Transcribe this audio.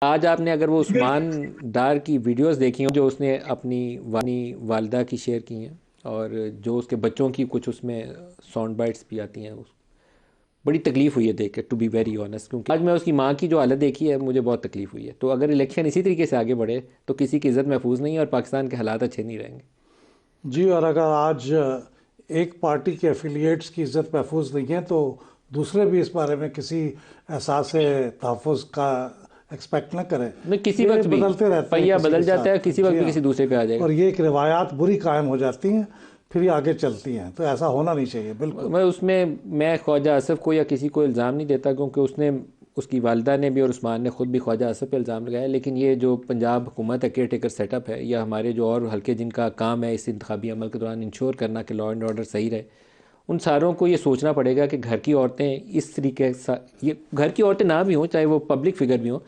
आज आपने अगर वो उस्मान डार की वीडियोस देखी हो जो उसने अपनी वालदा की शेयर की हैं, और जो उसके बच्चों की कुछ उसमें साउंड बाइट्स भी आती हैं, बड़ी तकलीफ़ हुई है देख के, टू बी वेरी ऑनेस्ट। क्योंकि आज मैं उसकी माँ की जो हालत देखी है, मुझे बहुत तकलीफ़ हुई है। तो अगर इलेक्शन इसी तरीके से आगे बढ़े तो किसी की इज़्ज़त महफूज नहीं है और पाकिस्तान के हालात अच्छे नहीं रहेंगे। जी, और अगर आज एक पार्टी के एफिलिएट्स की इज्जत महफूज नहीं है तो दूसरे भी इस बारे में किसी एहसास तहफ़्फ़ुज़ का एक्सपेक्ट ना करें। मैं किसी ये वक्त भी बदलते रहते हैं पहिया किसी के बदल जाता है, साथ। किसी वक्त जी भी हाँ। किसी दूसरे पे आ जाएगा। और ये एक रिवायात बुरी कायम हो जाती हैं, फिर ये आगे चलती हैं, तो ऐसा होना नहीं चाहिए बिल्कुल। मैं ख्वाजा असफ़ को या किसी को इल्ज़ाम नहीं देता, क्योंकि उसने, उसकी वालदा ने भी और उस्मान ने ख़ुद भी ख्वाजा असफ़ पे इल्ज़ाम लगाया। लेकिन ये जो पंजाब हुकूमत है, केयर टेकर सेटअप है, या हमारे जो और हल्के जिनका काम है इस इंतखाबी अमल के दौरान इंश्योर करना कि लॉ एंड ऑर्डर सही रहे, उन सारों को ये सोचना पड़ेगा कि घर की औरतें इस तरीके से, ये घर की औरतें ना भी हों, चाहे वो पब्लिक फिगर भी हों,